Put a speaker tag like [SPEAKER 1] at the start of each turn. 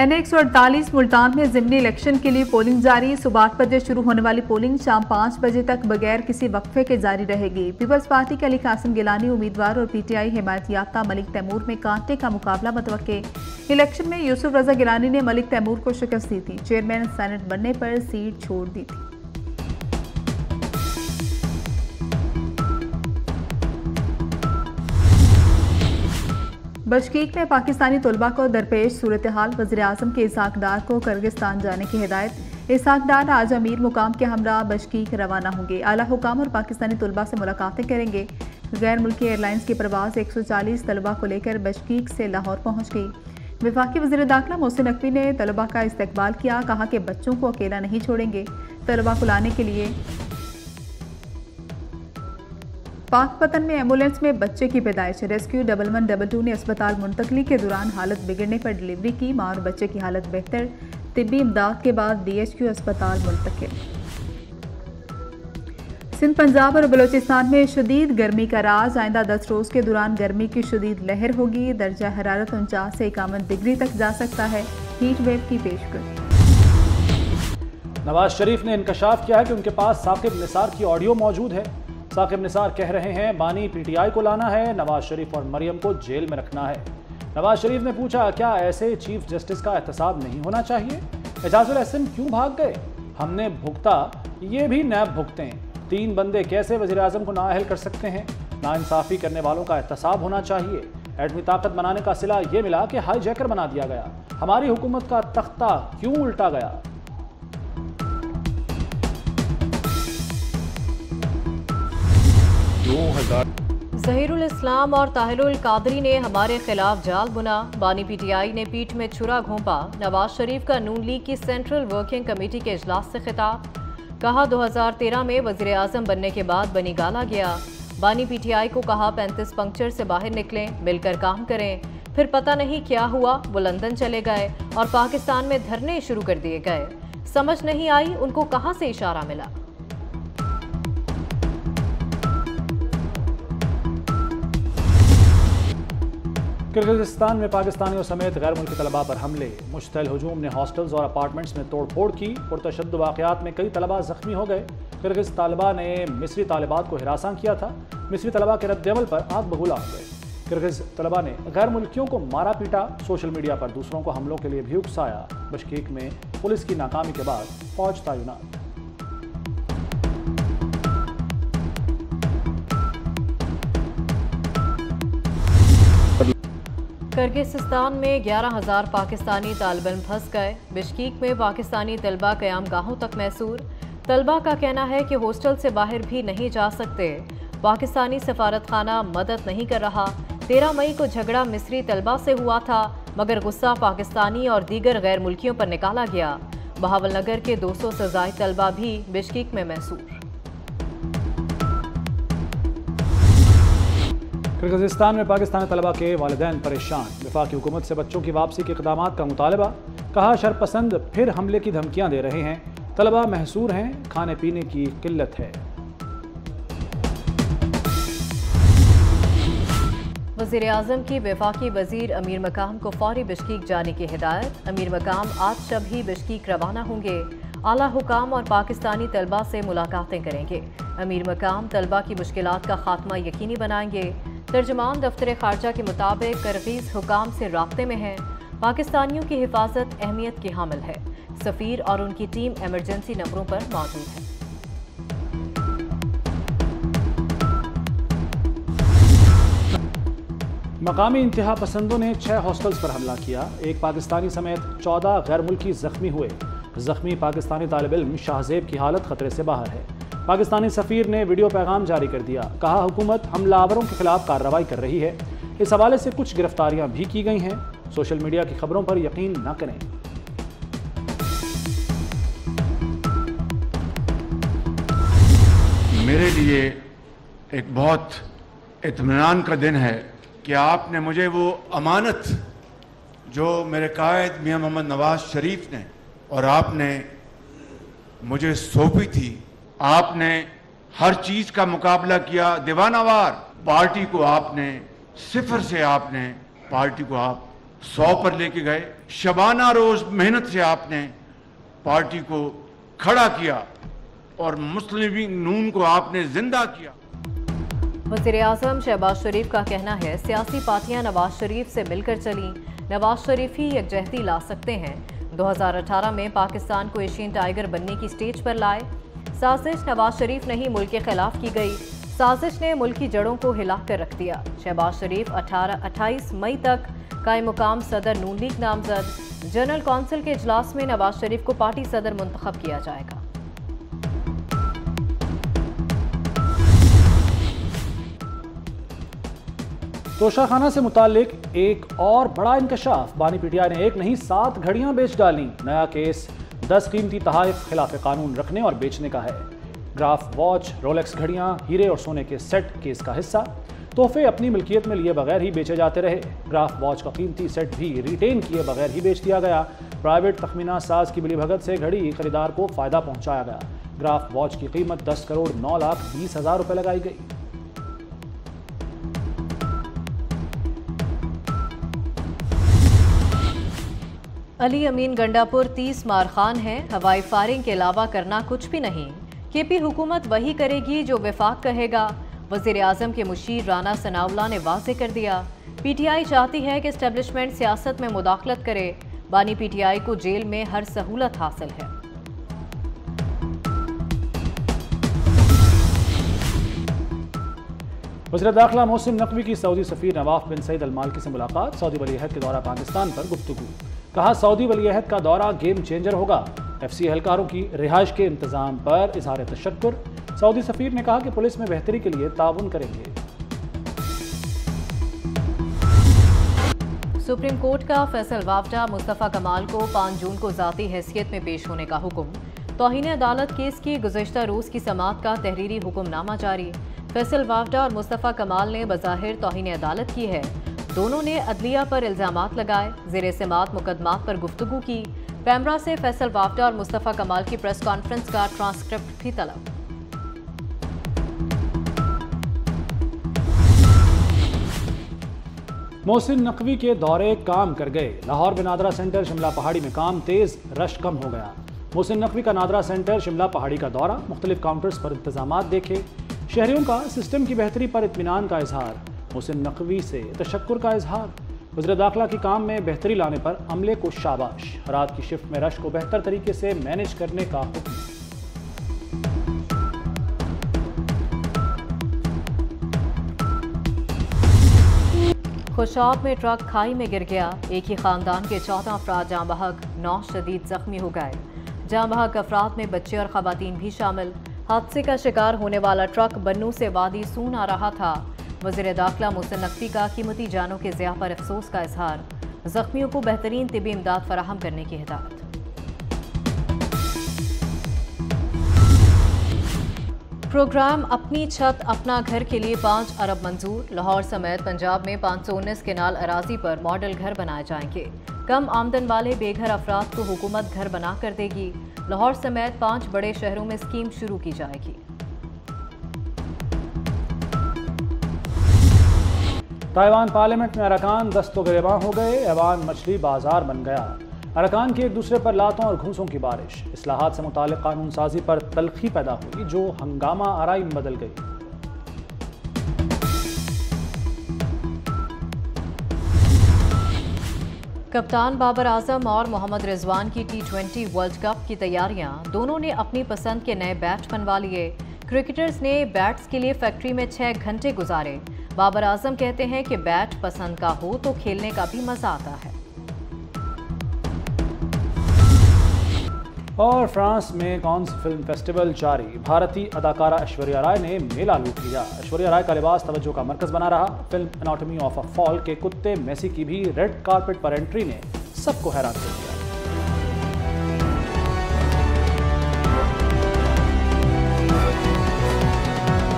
[SPEAKER 1] NA-148 Multan में ज़िमनी election के लिए पोलिंग जारी। सुबह 8 बजे शुरू होने वाली पोलिंग शाम 5 बजे तक बगैर किसी वक्फे के जारी रहेगी। पीपल्स पार्टी के अली कासिम गिलानी उम्मीदवार और PTI हिमायत याफ्ता मलिक तैमूर में कांटे का मुकाबला मुतवक्के। इलेक्शन में यूसुफ रजा गिलानी ने मलिक तैमूर को शिकस्त दी थी। चेयरमैन सेनेट बनने पर सीट छोड़ दी थी। बशकीक में पाकिस्तानी तलबा को दरपेश सूरत हाल, वज़ीर आज़म के इसहाक डार को किर्गिस्तान जाने की हिदायत। इसहाक डार आज अमीर मुकाम के हमरा बशकीक रवाना होंगे। आला हुकाम और पाकिस्तानी तलबा से मुलाकातें करेंगे। गैर मुल्की एयरलाइंस की परवाज़ 140 तलबा को लेकर बशकीक से लाहौर पहुँच गई। वफाकी वज़ीर दाखिला मोहसिन नकवी ने तलबा का इस्तकबाल किया, कहा कि बच्चों को अकेला नहीं छोड़ेंगे। तलबा को लाने के लिए पाकपतन में एम्बुलेंस में बच्चे की पैदाइश। रेस्क्यू 1112 ने अस्पताल मुंतकली के दौरान हालत बिगड़ने पर डिलीवरी की। मां और बच्चे की हालत बेहतर, तिब्बी इमदाद के बाद DHQ अस्पताल मुंतकिल। सिंध, पंजाब और बलोचिस्तान में शदीद गर्मी का राज। आइंदा 10 रोज़ के दौरान गर्मी की शदीद लहर होगी। दर्जा हरारत 49 से 51 डिग्री तक जा सकता है। हीट वेव की पेशगोई।
[SPEAKER 2] नवाज शरीफ ने इंकशाफ किया है कि उनके पास साकिब निसार की ऑडियो मौजूद है। साकिब निसार कह रहे हैं बानी PTI को लाना है, नवाज शरीफ और मरियम को जेल में रखना है। नवाज शरीफ ने पूछा, क्या ऐसे चीफ जस्टिस का एहतसाब नहीं होना चाहिए? एजाजुल एहसन क्यों भाग गए? हमने भुगता, ये भी नैब भुगतें। 3 बंदे कैसे वज़ीर आज़म को नाअहल कर सकते हैं? नाइंसाफ़ी करने वालों का एहतसाब होना चाहिए। एटमी ताकत बनाने का सिला ये मिला कि हाईजैकर बना दिया गया। हमारी हुकूमत का तख्ता क्यों उल्टा गया?
[SPEAKER 3] ज़हीरुल इस्लाम और ताहिरुल कादरी ने हमारे खिलाफ जाल बुना। बानी PTI ने पीठ में छुरा घोंपा। नवाज शरीफ का नून लीग की सेंट्रल वर्किंग कमेटी के इजलास से खिताब। कहा 2013 में वज़ीर आज़म बनने के बाद बनी गाला गया। बानी PTI को कहा 35 पंक्चर से बाहर निकलें, मिलकर काम करें। फिर पता नहीं क्या हुआ, वो लंदन चले गए और पाकिस्तान में धरने शुरू कर दिए गए। समझ नहीं आई उनको कहाँ से इशारा मिला।
[SPEAKER 2] किर्गिस्तान में पाकिस्तानियों समेत गैर मुल्की तलबा पर हमले। मुश्तल हुजूम ने हॉस्टल्स और अपार्टमेंट्स में तोड़ फोड़ की। पुरतशद्दुद वाक़यात में कई तलबा ज़ख्मी हो गए। किर्गिज़ तालिबा ने मिस्री तालिबात को हिरासां किया था। मिस्री तलबा के रद्दअमल पर आग बबूला हो गए। किर्गिज़ तलबा ने गैर मुल्कियों को मारा पीटा। सोशल मीडिया पर दूसरों को हमलों के लिए भी उकसाया। बशकीक में पुलिस की नाकामी के बाद फौज तैनात।
[SPEAKER 3] किर्गिस्तान में 11,000 पाकिस्तानी तालिब इल्म फंस गए। बिश्कीक में पाकिस्तानी तलबा क़याम गाहों तक मैसूर। तलबा का कहना है कि हॉस्टल से बाहर भी नहीं जा सकते। पाकिस्तानी सफारत खाना मदद नहीं कर रहा। 13 मई को झगड़ा मिस्री तलबा से हुआ था, मगर गुस्सा पाकिस्तानी और दीगर गैर मुल्कियों पर निकाला गया। बहावलनगर के 200 से ज़ायद तलबा भी बिश्कीक में मैसूर।
[SPEAKER 2] किर्गिस्तान में पाकिस्तानी तलबा के वालिदैन परेशान। वफाकी हुकूमत से बच्चों की वापसी के इक़दामात का मुतालबा। कहा शरपसंद फिर हमले की धमकियां दे रहे हैं। तलबा महसूर हैं, खाने पीने की किल्लत है।
[SPEAKER 3] वज़ीर आज़म की वफाकी वज़ीर अमीर मकाम को फौरी बिश्कीक जाने की हिदायत। अमीर मकाम आज शब ही बिश्कीक रवाना होंगे। आला हुकाम और पाकिस्तानी तलबा से मुलाकातें करेंगे। अमीर मकाम तलबा की मुश्किलात का खात्मा यकीनी बनाएंगे। तर्जुमान दफ्तर खारजा के मुताबिक किर्गिज़ हुकाम से राब्ते में हैं। पाकिस्तानियों की हिफाजत अहमियत की हामिल है। सफ़ीर और उनकी टीम एमरजेंसी नंबरों पर मौजूद है।
[SPEAKER 2] मकामी इंतहा पसंदों ने 6 हॉस्टल्स पर हमला किया। एक पाकिस्तानी समेत 14 गैर मुल्की जख्मी हुए। जख्मी पाकिस्तानी तालिब इल्म शाहजेब की हालत खतरे से बाहर है। पाकिस्तानी सफ़ीर ने वीडियो पैगाम जारी कर दिया। कहा हुकूमत हमलावरों के खिलाफ कार्रवाई कर रही है। इस हवाले से कुछ गिरफ्तारियां भी की गई हैं। सोशल मीडिया की खबरों पर यकीन न करें।
[SPEAKER 4] मेरे लिए एक बहुत इत्मीनान का दिन है कि आपने मुझे वो अमानत जो मेरे कायद मियां मोहम्मद नवाज शरीफ ने और आपने मुझे सौंपी थी, आपने हर चीज़ का मुकाबला किया दीवानावार। पार्टी को आपने सिफर से आपने पार्टी को आप 100 पर लेके गए। शबाना रोज मेहनत से आपने पार्टी को खड़ा किया और मुस्लिम लीग नून को आपने जिंदा किया।
[SPEAKER 3] वज़ीर-ए-आज़म शहबाज शरीफ का कहना है सियासी पार्टियां नवाज शरीफ से मिलकर चली, नवाज शरीफ ही यकजहती ला सकते हैं। 2018 में पाकिस्तान को एशियन टाइगर बनने की स्टेज पर लाए। साजिश नवाज शरीफ नहीं मुल्क के खिलाफ की गई, साजिश ने मुल्क की जड़ों को हिलाकर रख दिया। शहबाज शरीफ 28 मई तक कायम मुकाम सदर नून लीग नामजद। जनरल कौंसिल के इजलास में नवाज शरीफ को पार्टी सदर मुंतखब किया जाएगा।
[SPEAKER 2] तोशाखाना से मुतालिक एक और बड़ा इंकशाफ। बानी पीटीआई ने एक नहीं 7 घड़ियां बेच डाली। नया केस 10 कीमती तोहफे खिलाफ कानून रखने और बेचने का है। ग्राफ वॉच, रोलेक्स घड़ियां, हीरे और सोने के सेट केस का हिस्सा। तोहफे अपनी मिल्कियत में लिए बगैर ही बेचे जाते रहे। ग्राफ वॉच का कीमती सेट भी रिटेन किए बगैर ही बेच दिया गया। प्राइवेट तखमीना साज की मिलीभगत से घड़ी खरीदार को फायदा पहुंचाया गया। ग्राफ वॉच की कीमत 10 करोड़ 9 लाख 20 हजार रुपए लगाई गई।
[SPEAKER 3] अली अमीन गंडापुर 30 मार खान है। हवाई फायरिंग के अलावा करना कुछ भी नहीं। केपी हुकूमत वही करेगी जो वफाक कहेगा। वज़ीर-ए-आज़म के मुशीर राना सनाउल्लाह ने वाज़ेह कर दिया। पीटीआई चाहती है कि एस्टेब्लिशमेंट सियासत में मुदाखलत करे। बानी पीटीआई को जेल में हर सहूलत हासिल है।
[SPEAKER 2] वज़ीर दाखिला मोहसिन नकवी की सऊदी सफ़ीर नवाफ बिन सईद अल मालिकी से मुलाकात। सऊदी वली-ए-अहद के दौरा पाकिस्तान पर गुफ्तगू। कहा सऊदी वली-ए-अहद का दौरा गेम चेंजर होगा। एफसी एहलकारों की रिहाइश के इंतजाम पर इजहार तशक्कुर। सऊदी सफ़ीर ने कहा कि पुलिस में बेहतरी के लिए ताउन करेंगे।
[SPEAKER 3] सुप्रीम कोर्ट का फैसल वावडा मुस्तफ़ा कमाल को 5 जून को ज़ाती हैसियत में पेश होने का हुक्म। तौहीन अदालत केस की गुज़श्ता रोज़ की समाअत का तहरीरी हुक्मनामा जारी। फैसल वावडा और मुस्तफ़ा कमाल ने बज़ाहिर तौहीन अदालत की है। दोनों ने अदलिया पर इल्ज़ामात लगाए, ज़ेरे समाअत मुकदमात पर गुफ्तगू की। पैमरा से फैसल वावडा और मुस्तफ़ा कमाल की प्रेस कॉन्फ्रेंस का ट्रांसक्रिप्ट भी तलब।
[SPEAKER 2] मोहसिन नकवी के दौरे काम कर गए। लाहौर में नादरा सेंटर शिमला पहाड़ी में काम तेज, रश कम हो गया। मोहसिन नकवी का नादरा सेंटर शिमला पहाड़ी का दौरा, मुख्तलिफ काउंटर्स पर इंतजामात देखे। शहरियों का सिस्टम की बेहतरी पर इत्मीनान का इजहार। मोहसिन नकवी से तशक्कुर का इजहार। वज़ीर दाखिला की काम में बेहतरी लाने पर अमले को शाबाश। रात की शिफ्ट में रश को बेहतर तरीके से मैनेज करने का हुक्म।
[SPEAKER 3] खुशाब में ट्रक खाई में गिर गया। एक ही खानदान के 14 अफराद जाँ बहक, 9 शदीद जख्मी हो गए। जाँ बहक अफराद में बच्चे और खवातीन भी शामिल। हादसे का शिकार होने वाला ट्रक बन्नू से वादी सून आ रहा था। वज़ीर दाखिला मोहसिन नकवी का कीमती जानों के ज़िया पर अफसोस का इजहार। जख्मियों को बेहतरीन तिब्बी इमदाद फराहम करने की हिदायत। प्रोग्राम अपनी छत अपना घर के लिए 5 अरब मंजूर। लाहौर समेत पंजाब में 519 केनाल अराजी पर मॉडल घर बनाए जाएंगे। कम आमदन वाले बेघर अफराद को हुकूमत घर बना कर देगी। लाहौर समेत 5 बड़े शहरों में स्कीम शुरू की जाएगी।
[SPEAKER 2] ताइवान पार्लियामेंट में अरकान दस्तो गिरेबान हो गए। ऐवान मछली बाजार बन गया। अरकान की एक दूसरे पर लातों और घूंसों की बारिश। इस्लाहात से मुतालिक कानून साजी पर तलखी पैदा हुई जो हंगामा आराई में बदल गई।
[SPEAKER 3] कप्तान बाबर आजम और मोहम्मद रिजवान की T20 वर्ल्ड कप की तैयारियां। दोनों ने अपनी पसंद के नए बैट बनवा लिए। क्रिकेटर्स ने बैट्स के लिए फैक्ट्री में 6 घंटे गुजारे। बाबर आजम कहते हैं कि बैट पसंद का हो तो खेलने का भी मजा आता है।
[SPEAKER 2] और फ्रांस में कॉन्स फिल्म फेस्टिवल जारी। भारतीय अदाकारा ऐश्वर्या राय ने मेला लूट लिया। ऐश्वर्या राय का लिबास तवज्जो का मरकज बना रहा। Film anatomy of a fall के कुत्ते मेसी की भी रेड कार्पेट पर एंट्री ने सबको हैरान कर दिया।